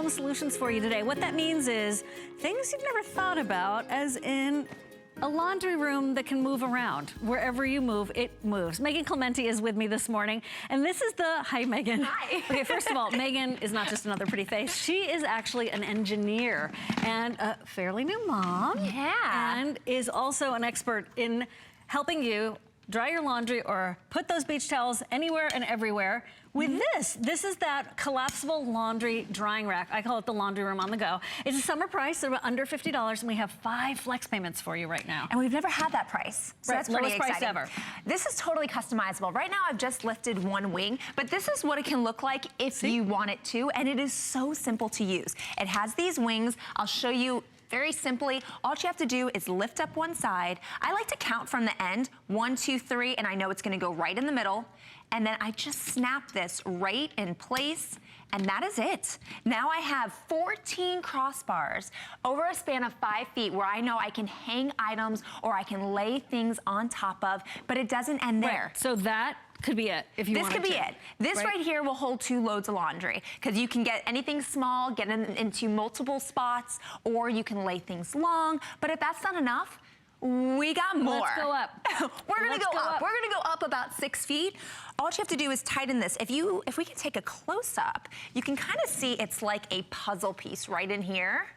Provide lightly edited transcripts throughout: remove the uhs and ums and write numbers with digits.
home solutions for you today. What that means is things you've never thought about, as in a laundry room that can move around. Wherever you move, it moves. Megan Clementi is with me this morning, and this is the, hi Megan. Hi. Okay, first of all, Megan is not just another pretty face. She is actually an engineer and a fairly new mom. Yeah. And is also an expert in helping you dry your laundry or put those beach towels anywhere and everywhere with this. This is that collapsible laundry drying rack. I call it the laundry room on the go. It's a summer price, so under $50, and we have 5 flex payments for you right now. And we've never had that price. So Right, that's pretty lowest price exciting. ever. This is totally customizable. Right now I've just lifted one wing, but this is what it can look like if you want it to, and it is so simple to use. It has these wings. I'll show you very simply. All you have to do is lift up one side. I like to count from the end, 1, 2, 3, and I know it's gonna go right in the middle. And then I just snap this right in place, and that is it. Now I have 14 crossbars over a span of 5 feet where I know I can hang items or I can lay things on top of, but it doesn't end there. Right. So that could be it if you wanted to. This could be it. This right here will hold 2 loads of laundry, because you can get anything small, get into multiple spots, or you can lay things long. But if that's not enough, we got more. Let's go up. We're gonna go up. We're gonna go up about 6 feet. All you have to do is tighten this. If we can take a close up, you can kind of see it's like a puzzle piece right in here.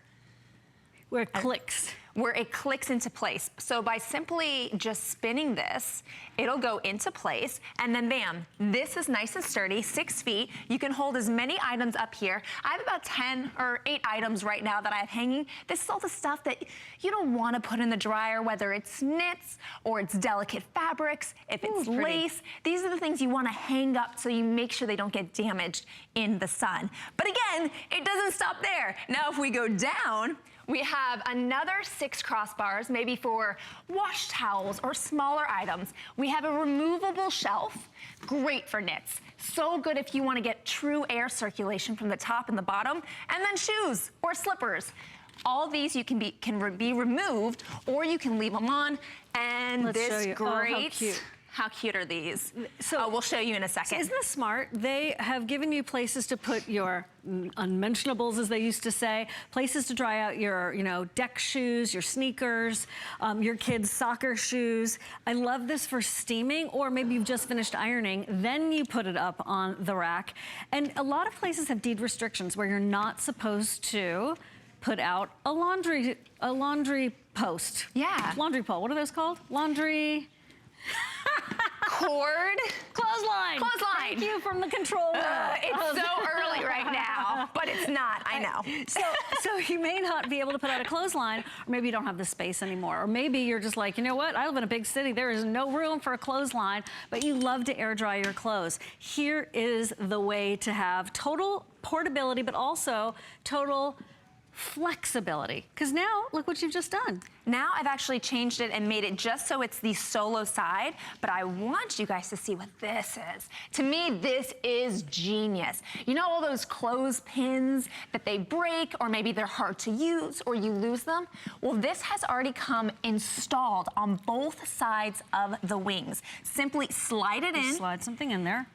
Where it clicks. Where it clicks into place. So by simply just spinning this, it'll go into place, and then bam, this is nice and sturdy, 6 feet. You can hold as many items up here. I have about 10 or 8 items right now that I have hanging. This is all the stuff that you don't want to put in the dryer, whether it's knits or it's delicate fabrics, if it's lace. These are the things you want to hang up so you make sure they don't get damaged in the sun. But again, it doesn't stop there. Now if we go down, we have another 6 crossbars, maybe for wash towels or smaller items. We have a removable shelf, great for knits. So good if you want to get true air circulation from the top and the bottom. And then shoes or slippers. All these can be removed, or you can leave them on. And this great. How cute are these? So we'll show you in a second. So isn't this smart? They have given you places to put your unmentionables, as they used to say, places to dry out your, deck shoes, your sneakers, your kids' soccer shoes. I love this for steaming, or maybe you've just finished ironing, then you put it up on the rack. And a lot of places have deed restrictions where you're not supposed to put out a laundry post. Yeah. Laundry pole. What are those called? Laundry. Cord. Clothesline. Clothesline. Thank you from the control room. It's so early right now, but it's not, I know. So you may not be able to put out a clothesline, or maybe you don't have the space anymore, or maybe you're just like, you know what, I live in a big city, there is no room for a clothesline, but you love to air dry your clothes. Here is the way to have total portability, but also total flexibility, because now look what you've just done. Now I've actually changed it and made it just so it's the solo side, but I want you guys to see what this is. To me, this is genius. You know all those clothespins that they break, or maybe they're hard to use, or you lose them? Well, this has already come installed on both sides of the wings. Simply slide it in. Slide something in there.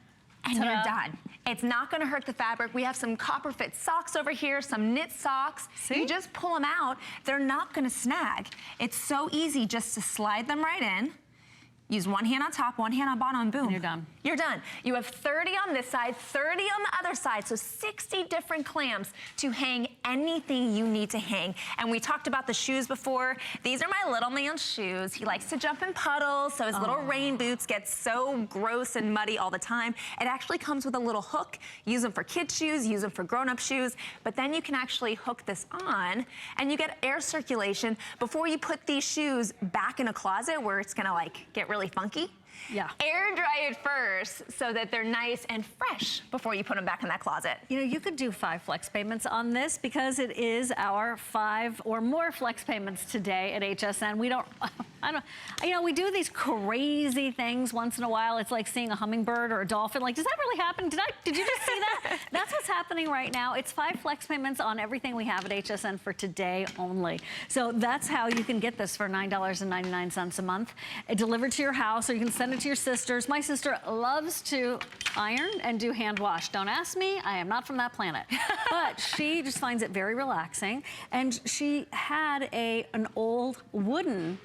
And you're done. It's not gonna hurt the fabric. We have some copper fit socks over here, some knit socks. See? You just pull them out, they're not gonna snag. It's so easy just to slide them right in. Use one hand on top, one hand on bottom, and boom. And you're done. You're done. You have 30 on this side, 30 on the other side, so 60 different clamps to hang anything you need to hang. And we talked about the shoes before. These are my little man's shoes. He likes to jump in puddles, so his little rain boots get so gross and muddy all the time. It actually comes with a little hook. Use them for kids' shoes, use them for grown-up shoes, but then you can actually hook this on, and you get air circulation before you put these shoes back in a closet where it's gonna get really funky. Yeah. Air dry it first so that they're nice and fresh before you put them back in that closet. You could do 5 flex payments on this, because it is our 5 or more flex payments today at HSN. We do these crazy things once in a while. It's like seeing a hummingbird or a dolphin. Like, does that really happen? Did you just see that? That's what's happening right now. It's 5 flex payments on everything we have at HSN for today only. So that's how you can get this for $9.99 a month. Delivered to your house, or you can send send it to your sisters. My sister loves to iron and do hand wash. Don't ask me, I am not from that planet. But she just finds it very relaxing. And she had an old wooden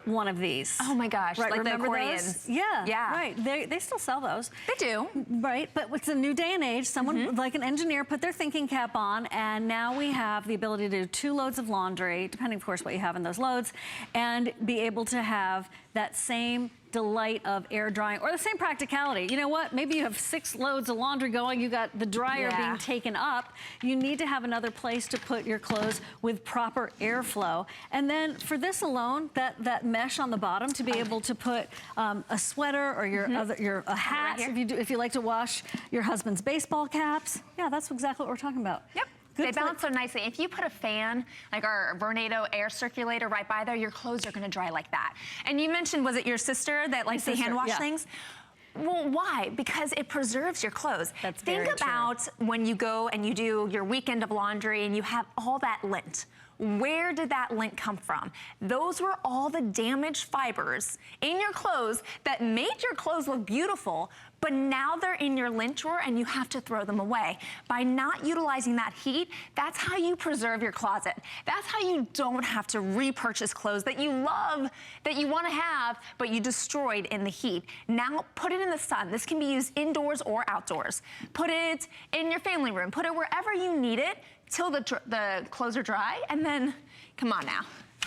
one of these. Oh my gosh, right, like the remember accordions. those? Yeah, right. They still sell those. They do. Right, but it's a new day and age. Someone, like an engineer, put their thinking cap on, and now we have the ability to do 2 loads of laundry, depending, of course, what you have in those loads, and be able to have that same delight of air drying, or the same practicality. You know what? Maybe you have 6 loads of laundry going, you got the dryer being taken up. You need to have another place to put your clothes with proper airflow. And then for this alone, that mesh on the bottom to be able to put a sweater or a hat, right if you like to wash your husband's baseball caps. Yeah, that's exactly what we're talking about. Yep. They balance so nicely. If you put a fan, like our Vornado air circulator right by there, your clothes are gonna dry like that. And you mentioned, was it your sister that likes to hand wash things? Well, why? Because it preserves your clothes. That's very Think about when you go and you do your weekend of laundry and you have all that lint. Where did that lint come from? Those were all the damaged fibers in your clothes that made your clothes look beautiful, but now they're in your lint drawer and you have to throw them away. By not utilizing that heat, that's how you preserve your closet. That's how you don't have to repurchase clothes that you love, that you want to have, but you destroyed in the heat. Now put it in the sun. This can be used indoors or outdoors. Put it in your family room. Put it wherever you need it till the clothes are dry, and then, come on now.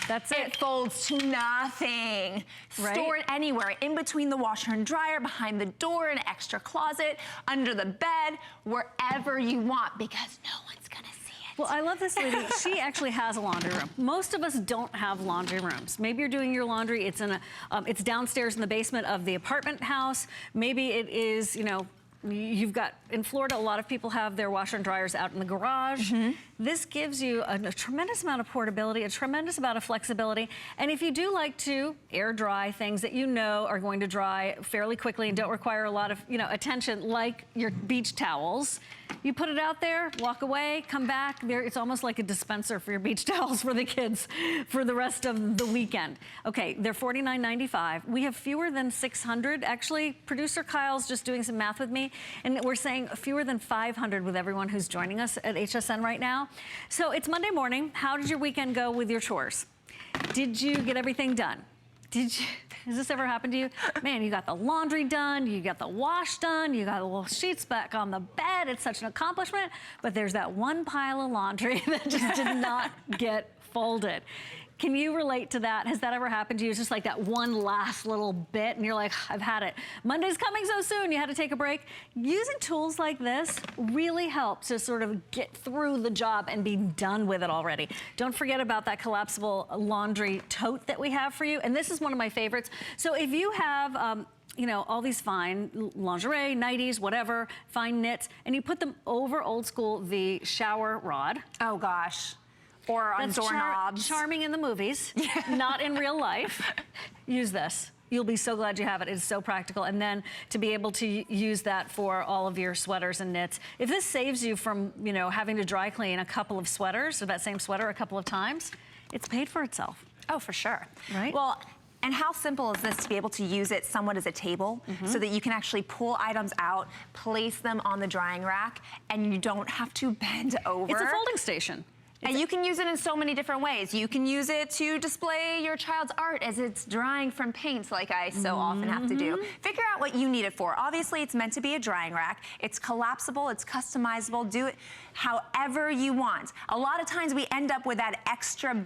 That's it. It folds to nothing. Right? Store it anywhere, in between the washer and dryer, behind the door, in an extra closet, under the bed, wherever you want, because no one's gonna see it. Well, I love this lady. She actually has a laundry room. Most of us don't have laundry rooms. Maybe you're doing your laundry, it's it's downstairs in the basement of the apartment house. Maybe it is, you know, you've got, in Florida, a lot of people have their washer and dryers out in the garage. This gives you a tremendous amount of portability, a tremendous amount of flexibility. And if you do like to air dry things that you know are going to dry fairly quickly and don't require a lot of, you know, attention, like your beach towels, you put it out there, walk away, come back. There, it's almost like a dispenser for your beach towels for the kids for the rest of the weekend. Okay, they're $49.95. We have fewer than 600. Actually, producer Kyle's just doing some math with me, and we're saying fewer than 500 with everyone who's joining us at HSN right now. So it's Monday morning. How did your weekend go with your chores? Did you get everything done? Has this ever happened to you? Man, you got the laundry done, you got the wash done, you got the little sheets back on the bed. It's such an accomplishment, but there's that one pile of laundry that just did not get folded. Can you relate to that? Has that ever happened to you? It's just like that one last little bit and you're like, I've had it. Monday's coming so soon, you had to take a break. Using tools like this really helps to sort of get through the job and be done with it already. Don't forget about that collapsible laundry tote that we have for you. And this is one of my favorites. So if you have, you know, all these fine lingerie, nighties, whatever, fine knits, and you put them over old school, the shower rod. Oh gosh. Or on doorknobs. Charming in the movies, not in real life. Use this. You'll be so glad you have it. It's so practical. And then to be able to use that for all of your sweaters and knits. If this saves you from, you know, having to dry clean a couple of sweaters or that same sweater a couple of times, it's paid for itself. Oh, for sure. Right? Well, and how simple is this to be able to use it somewhat as a table so that you can actually pull items out, place them on the drying rack, and you don't have to bend over. It's a folding station. And you can use it in so many different ways. You can use it to display your child's art as it's drying from paints, like I so often have to do. Figure out what you need it for. Obviously, it's meant to be a drying rack. It's collapsible, it's customizable. Do it however you want. A lot of times we end up with that extra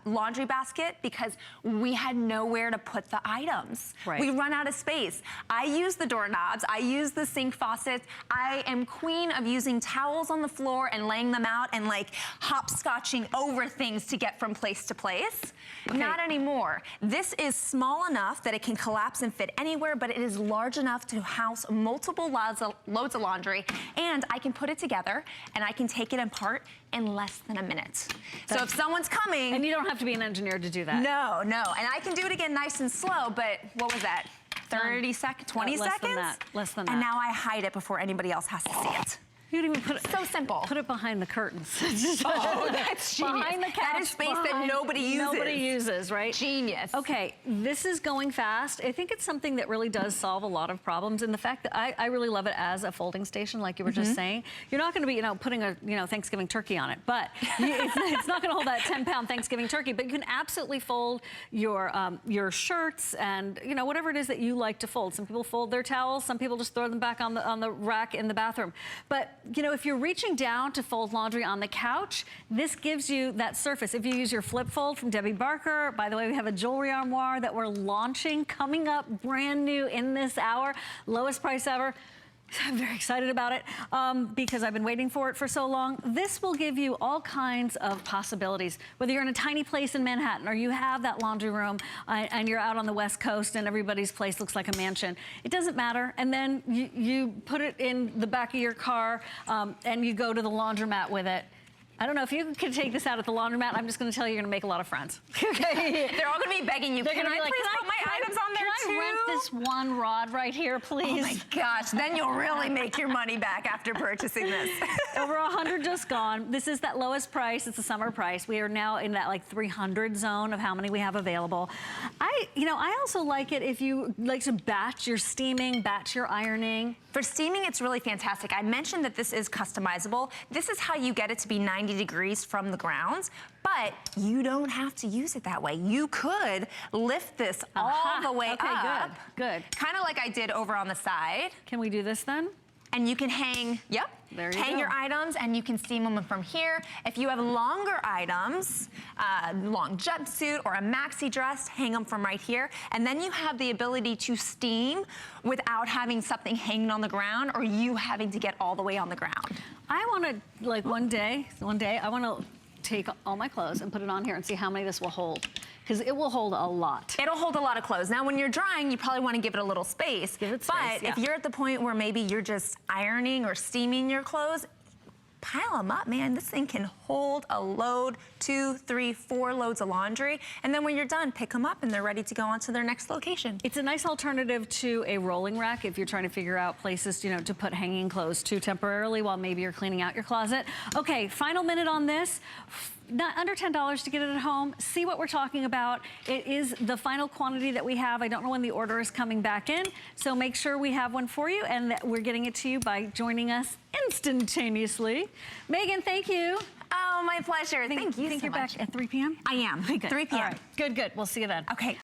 laundry basket because we had nowhere to put the items. Right. We run out of space. I use the doorknobs. I use the sink faucets. I am queen of using towels on the floor and laying them out and like hopscotching over things to get from place to place. Okay. Not anymore. This is small enough that it can collapse and fit anywhere, but it is large enough to house multiple loads of laundry, and I can put it together and I can take it apart in less than a minute. So if someone's coming... And you don't have to be an engineer to do that. No. And I can do it again nice and slow, but what was that? 30 seconds, 20 seconds? Less than that. And now I hide it before anybody else has to see it. You could even put it, so simple. Put it behind the curtains. Oh, that's genius. Behind the couch. That is space that nobody uses. Nobody uses, right? Genius. Okay, this is going fast. I think it's something that really does solve a lot of problems. And the fact that I really love it as a folding station, like you were just saying. You're not going to be, putting a, Thanksgiving turkey on it, but it's not going to hold that 10-pound Thanksgiving turkey. But you can absolutely fold your shirts and whatever it is that you like to fold. Some people fold their towels. Some people just throw them back on the rack in the bathroom. But if you're reaching down to fold laundry on the couch, this gives you that surface. If you use your flip fold from Debbie Barker, by the way, we have a jewelry armoire that we're launching, coming up brand new in this hour, lowest price ever. I'm very excited about it because I've been waiting for it for so long. This will give you all kinds of possibilities. Whether you're in a tiny place in Manhattan or you have that laundry room and you're out on the West Coast and everybody's place looks like a mansion, it doesn't matter. And then you put it in the back of your car and you go to the laundromat with it. I don't know if you can take this out at the laundromat. I'm just going to tell you, you're going to make a lot of friends. Okay. They're all going to be begging you. They're Can going to be like, please put my items on there too? Can I rent this one rod right here, please? Oh my gosh, then you'll really make your money back after purchasing this. Over 100 just gone. This is that lowest price. It's a summer price. We are now in that like 300 zone of how many we have available. I also like it if you like to batch your steaming, batch your ironing. For steaming, it's really fantastic. I mentioned that this is customizable. This is how you get it to be 90 degrees from the ground, but you don't have to use it that way. You could lift this all the way up. Good. Kind of like I did over on the side. Can we do this then? And you can hang, hang your items and you can steam them from here. If you have longer items, long jumpsuit or a maxi dress, hang them from right here. And then you have the ability to steam without having something hanging on the ground or you having to get all the way on the ground. I want to, like one day, I want to take all my clothes and put it on here and see how many this will hold. Because it will hold a lot. It'll hold a lot of clothes. Now, when you're drying, you probably want to give it a little space. Give it space, but if you're at the point where maybe you're just ironing or steaming your clothes, pile them up, man. This thing can hold a load, 2, 3, 4 loads of laundry. And then when you're done, pick them up and they're ready to go on to their next location. It's a nice alternative to a rolling rack if you're trying to figure out places, to put hanging clothes to temporarily while maybe you're cleaning out your closet. Okay, final minute on this. Not under $10 to get it at home. See what we're talking about. It is the final quantity that we have. I don't know when the order is coming back in, so make sure we have one for you and that we're getting it to you by joining us instantaneously. Megan, thank you. Oh, my pleasure. Thank you so much. Think you're back at 3 p.m.? I am. 3 p.m. All right. Good. We'll see you then. Okay.